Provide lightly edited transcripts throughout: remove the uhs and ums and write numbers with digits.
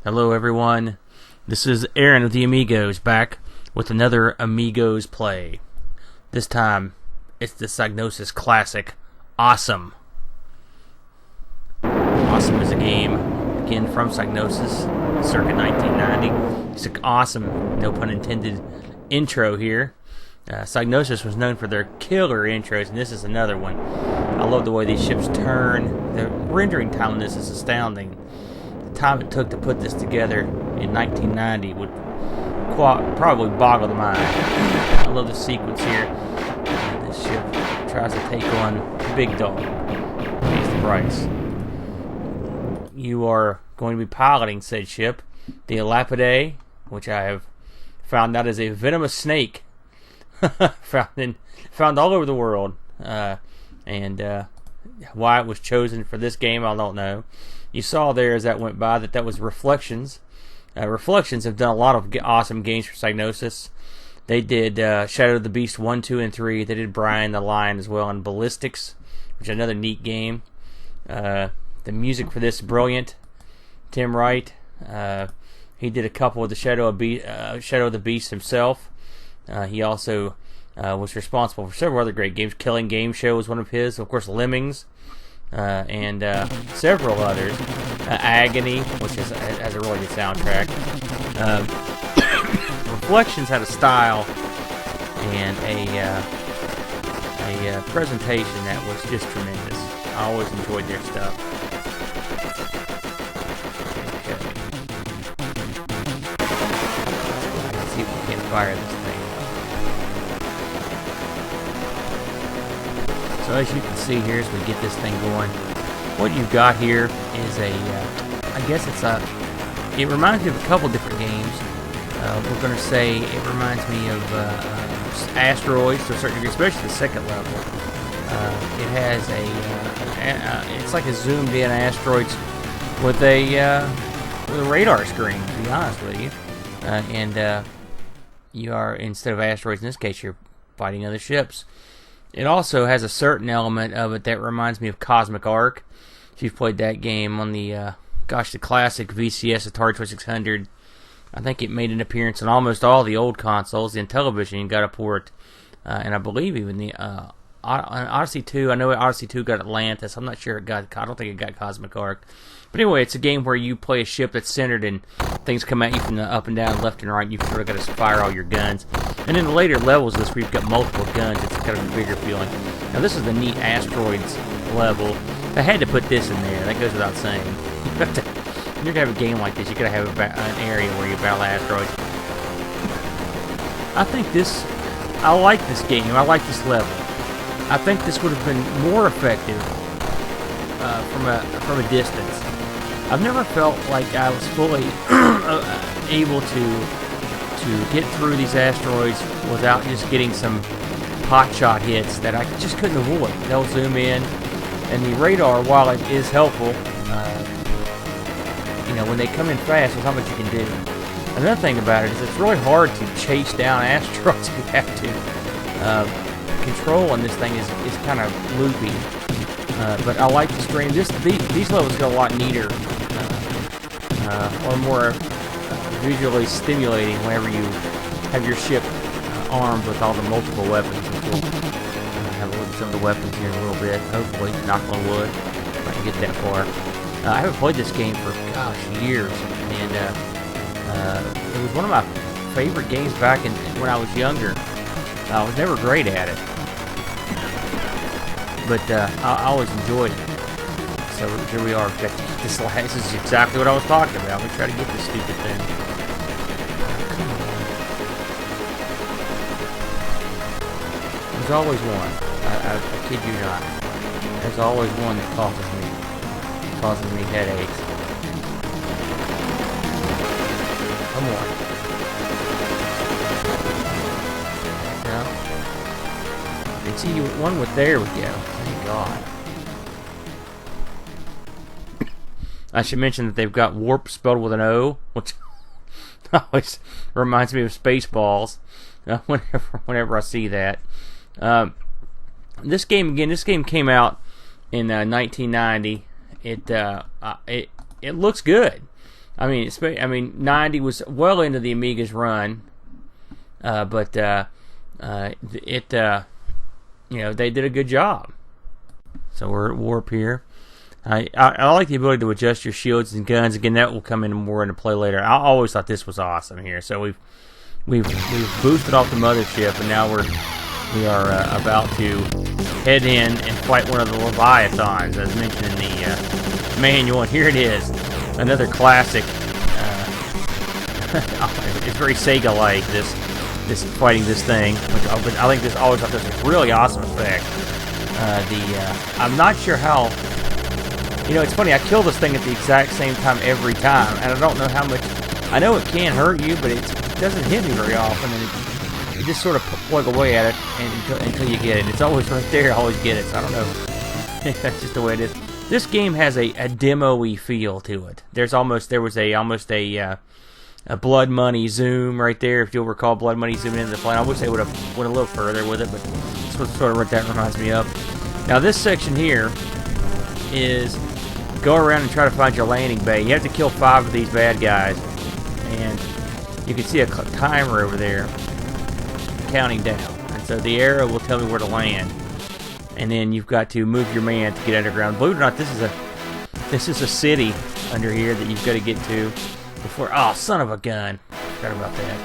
Hello everyone, this is Aaron of the Amigos back with another Amigos play. This time, it's the Psygnosis classic, Awesome. Awesome is a game, again from Psygnosis, circa 1990. It's an awesome, no pun intended, intro here. Psygnosis was known for their killer intros, and this is another one. I love the way these ships turn. The rendering time on this is astounding. The time it took to put this together in 1990 would probably boggle the mind. I love the sequence here. This ship tries to take on Big Dog. Pays the price. You are going to be piloting said ship, the Elapidae, which I have found out is a venomous snake found all over the world. And why it was chosen for this game, I don't know. You saw there as that went by that was Reflections. Reflections have done a lot of awesome games for Psygnosis. They did Shadow of the Beast 1, 2, and 3. They did Brian the Lion as well, and Ballistics, which is another neat game. The music for this is brilliant. Tim Wright, he did a couple of the Shadow of the Beast himself. He also was responsible for several other great games. Killing Game Show was one of his. Of course, Lemmings. And several others. Agony, which has a really good soundtrack. Reflections had a style and a presentation that was just tremendous. I always enjoyed their stuff. Okay. Let's see if we can fire this thing. So as you can see here, as we get this thing going, what you've got here is it reminds me of a couple different games. We're going to say it reminds me of Asteroid to a certain degree, especially the second level. It has it's like a zoomed in Asteroids with a radar screen, to be honest with you. And you are, instead of asteroids in this case, you're fighting other ships. It also has a certain element of it that reminds me of Cosmic Arc. If you've played that game on the classic VCS Atari 2600, I think it made an appearance on almost all the old consoles. In television, you got a port, and I believe even the Odyssey 2. I know Odyssey 2 got Atlantis. I'm not sure I don't think it got Cosmic Arc. But anyway, it's a game where you play a ship that's centered and things come at you from the up and down, left and right. You've sort of got to fire all your guns. And in the later levels of this, where you've got multiple guns, it's kind of a bigger feeling. Now, this is the neat Asteroids level. I had to put this in there. That goes without saying. You're going to have a game like this, you got to have an area where you battle asteroids. I like this game. I like this level. I think this would have been more effective from a distance. I've never felt like I was fully able to get through these asteroids without just getting some hotshot hits that I just couldn't avoid. They'll zoom in, and the radar, while it is helpful, when they come in fast, there's not much you can do. Another thing about it is it's really hard to chase down asteroids if you have to. Control on this thing is kind of loopy. But I like the stream. These levels get a lot neater, or more visually stimulating whenever you have your ship armed with all the multiple weapons. We'll have a look at some of the weapons here in a little bit. Hopefully, knock on wood, if I can get that far. I haven't played this game for, years, and it was one of my favorite games back when I was younger. I was never great at it, but I always enjoyed it. So here we are. We've got to get this. This is exactly what I was talking about. We try to get this stupid thing. There's always one. I kid you not. There's always one that causes me headaches. Come on. No. And see, one with there we go. Thank God. I should mention that they've got warp spelled with an O, which always reminds me of Spaceballs whenever I see that. This game came out in 1990. It looks good. I mean, 90 was well into the Amiga's run, but they did a good job. So we're at warp here. I like the ability to adjust your shields and guns. Again, that will come in more into play later. I always thought this was awesome here. So we've boosted off the mothership, and now we are about to head in and fight one of the Leviathans, as mentioned in the manual. And here it is, another classic. It's very Sega-like. This fighting this thing, which I think this always thought this was a really awesome effect. I'm not sure how. It's funny. I kill this thing at the exact same time every time, and I don't know how much. I know it can hurt you, but it doesn't hit me very often, and you just sort of plug away at it until you get it. It's always right there. I always get it. So I don't know. That's just the way it is. This game has a demo-y feel to it. There was almost a Blood Money zoom right there. If you'll recall, Blood Money zooming into the plane. I wish they would have went a little further with it, but that's sort of what that reminds me of. Now this section here is go around and try to find your landing bay. You have to kill 5 of these bad guys, and you can see a timer over there counting down. And so the arrow will tell me where to land, and then you've got to move your man to get underground. Believe it or not, this is a city under here that you've got to get to before. Oh, son of a gun! Forgot about that.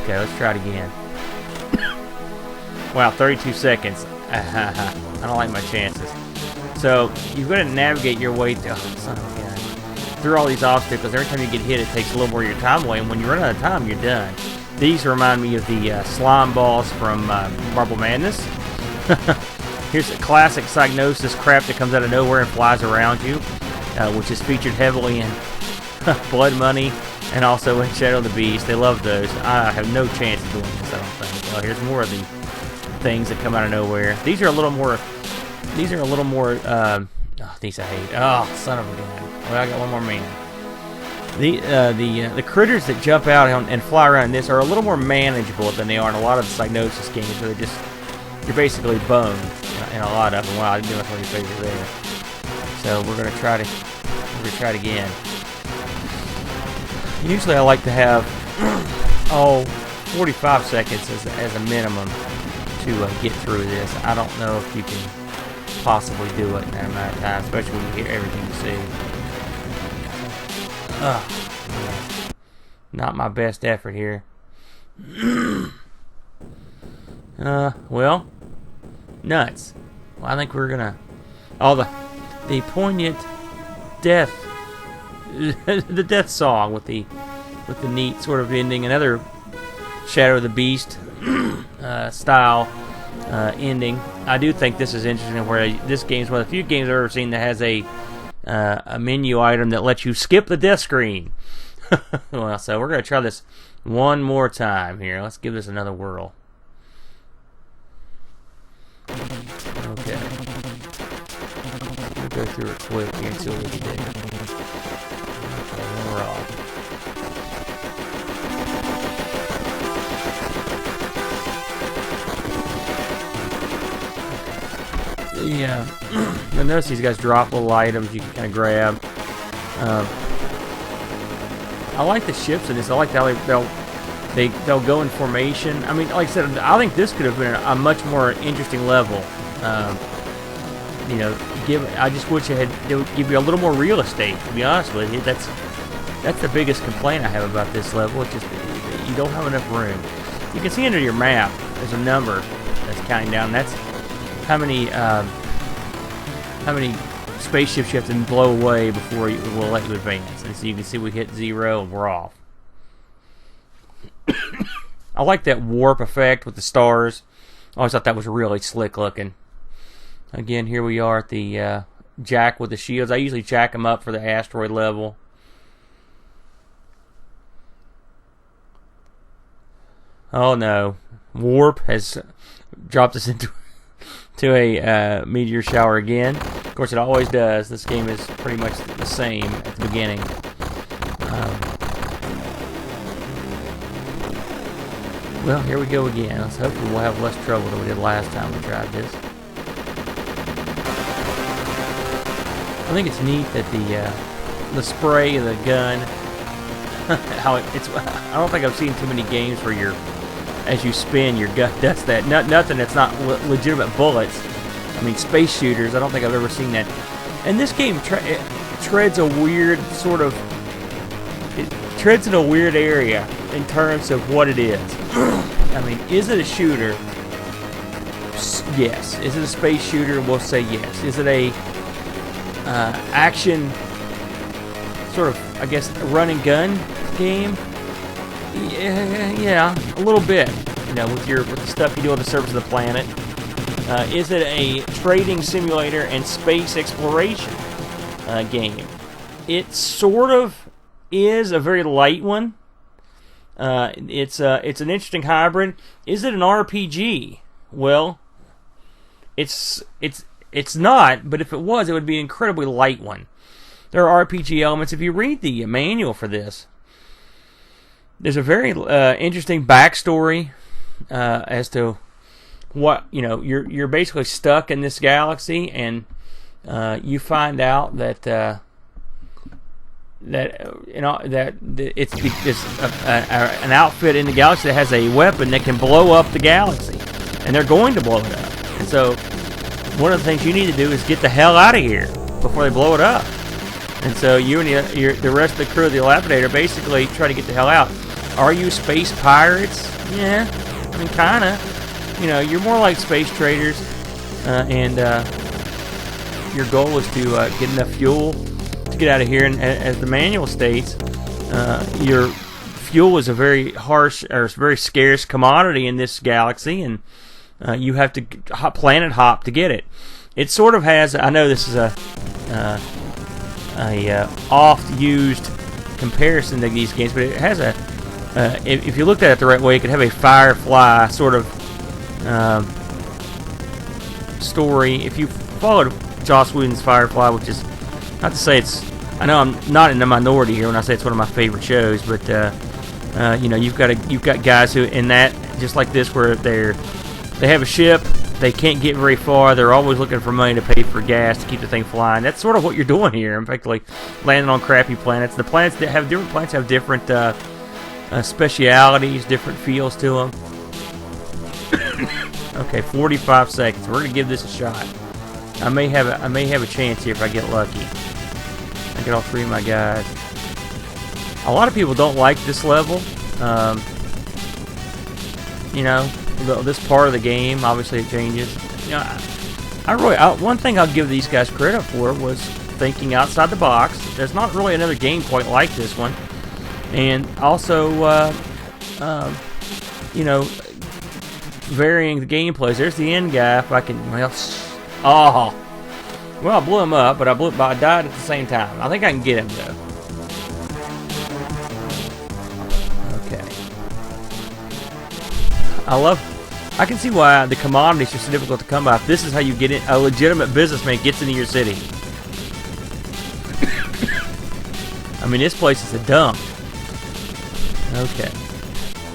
Okay, let's try it again. Wow, 32 seconds. I don't like my chances. So you've got to navigate your way through all these obstacles. Every time you get hit, it takes a little more of your time away, and when you run out of time, you're done. These remind me of the slime balls from Marble Madness. Here's a classic Psygnosis crap that comes out of nowhere and flies around you, which is featured heavily in Blood Money and also in Shadow of the Beast. They love those. I have no chance of doing this, I don't think. Well, here's more of the things that come out of nowhere. These are a little more. These I hate. Oh, son of a gun. Well, I got one more man. The critters that jump out and fly around in this are a little more manageable than they are in a lot of the Psygnosis games, where you're basically boned in a lot of them. Wow, I didn't do much on your favor there. So we're gonna try it again. Usually I like to have 45 seconds as a minimum to get through this. I don't know if you can possibly do it in that amount of time, especially when you hear everything you see. Not my best effort here. Well, nuts. Well, I think we're gonna. The poignant death, the death song with the neat sort of ending. Another Shadow of the Beast style ending. I do think this is interesting. Where this game is one of the few games I've ever seen that has a menu item that lets you skip the death screen. Well, so we're gonna try this one more time here. Let's give this another whirl. Okay. We'll go through it quick here and see what we can do. Okay, then we're off. Yeah, you'll notice these guys drop little items you can kind of grab. I like the ships in this. I like how they'll go in formation. I mean, like I said, I think this could have been a much more interesting level. I just wish they would give you a little more real estate. To be honest with you, that's the biggest complaint I have about this level. It's just you don't have enough room. You can see under your map there's a number that's counting down. That's how many spaceships you have to blow away before we'll let you advance. And so you can see we hit 0 and we're off. I like that warp effect with the stars. I always thought that was really slick looking. Again, here we are at the jack with the shields. I usually jack them up for the asteroid level. Oh no. Warp has dropped us into a meteor shower again. Of course, it always does. This game is pretty much the same at the beginning. Well, here we go again. Let's hope we'll have less trouble than we did last time we tried this. I think it's neat that the spray of the gun. How it's. I don't think I've seen too many games where as you spin, your gun does that. Nothing that's not legitimate bullets. I mean, space shooters. I don't think I've ever seen that. And this game treads a weird sort of. It treads in a weird area in terms of what it is. I mean, is it a shooter? Yes. Is it a space shooter? We'll say yes. Is it a action sort of, I guess, run and gun game? Yeah, a little bit. You know, with the stuff you do on the surface of the planet. Is it a trading simulator and space exploration game? It sort of is a very light one. It's an interesting hybrid. Is it an RPG? Well, it's not. But if it was, it would be an incredibly light one. There are RPG elements. If you read the manual for this, there's a very interesting backstory as to what, you know, you're basically stuck in this galaxy, and you find out that it's an outfit in the galaxy that has a weapon that can blow up the galaxy, and they're going to blow it up. And so one of the things you need to do is get the hell out of here before they blow it up. And so you and the rest of the crew of the Lapidator basically try to get the hell out. Are you space pirates? Yeah, I mean, kind of. You know, you're more like space traders, and your goal is to get enough fuel to get out of here. And as the manual states, your fuel is a very harsh or very scarce commodity in this galaxy, and you have to planet hop to get it. It sort of has. I know this is a oft-used comparison to these games, but it has a. If you looked at it the right way, it could have a Firefly sort of story. If you followed Joss Whedon's Firefly, which is not to say it's. I know I'm not in the minority here when I say it's one of my favorite shows, but you know, you've got guys who in that, just like this, where they have a ship. They can't get very far. They're always looking for money to pay for gas to keep the thing flying. That's sort of what you're doing here. In fact, like landing on crappy planets. The planets that have different specialities, different feels to them. Okay, 45 seconds. We're gonna give this a shot. I may have a chance here if I get lucky. I get all three of my guys. A lot of people don't like this level. You know, this part of the game. Obviously, it changes. You know, one thing I'll give these guys credit for was thinking outside the box. There's not really another game quite like this one, and also, you know, varying the gameplays. There's the end guy. If I can, well, I blew him up, but I died at the same time. I think I can get him though. Okay. I can see why the commodities are so difficult to come by. This is how you get in. A legitimate businessman gets into your city. I mean, this place is a dump. Okay.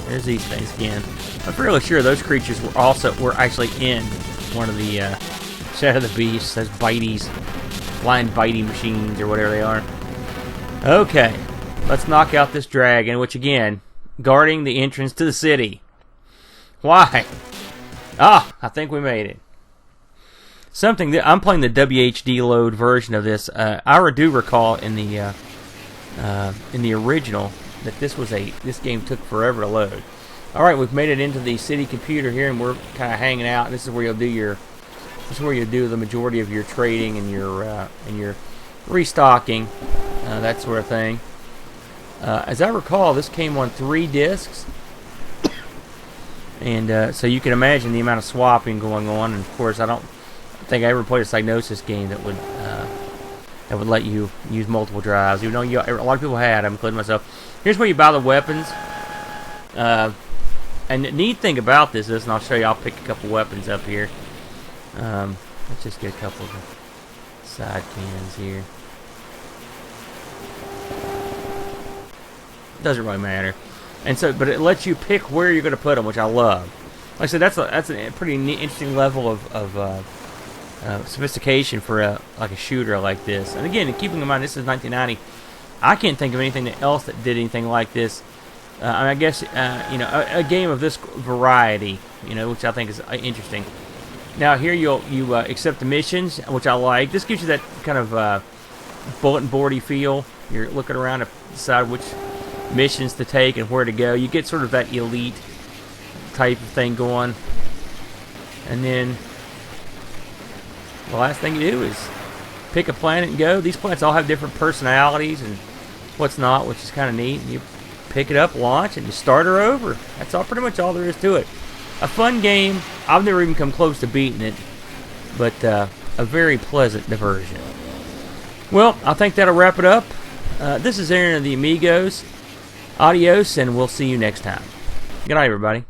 There's these things again. I'm fairly sure those creatures were actually in one of the Shadow of the Beasts, those blind bitey machines or whatever they are. Okay. Let's knock out this dragon, which again, guarding the entrance to the city. Why? Ah, I think we made it. Something that I'm playing the WHD load version of this. I do recall in the original that this game took forever to load. All right, we've made it into the city computer here, and we're kind of hanging out. This is where you'll do the majority of your trading and your restocking, that sort of thing. As I recall, this came on 3 discs. And so you can imagine the amount of swapping going on. And of course, I don't think I ever played a Psygnosis game that would let you use multiple drives. Even though a lot of people had, I'm including myself. Here's where you buy the weapons. And the neat thing about this is, and I'll show you, I'll pick a couple weapons up here. Let's just get a couple of the side cannons here. Doesn't really matter. And so, but it lets you pick where you're going to put them, which I love. Like I said, that's a pretty interesting level of sophistication for like a shooter like this. And again, keeping in mind this is 1990, I can't think of anything else that did anything like this. I guess a game of this variety, which I think is interesting. Now here you accept the missions, which I like. This gives you that kind of bulletin boardy feel. You're looking around to decide which missions to take and where to go. You get sort of that elite type of thing going. And then the last thing you do is pick a planet and go. These planets all have different personalities and what's not, which is kind of neat. You pick it up, launch, and you start her over. That's pretty much all there is to it. A fun game. I've never even come close to beating it, but a very pleasant diversion. Well, I think that'll wrap it up. This is Aaron of the Amigos. Adios, and we'll see you next time. Good night, everybody.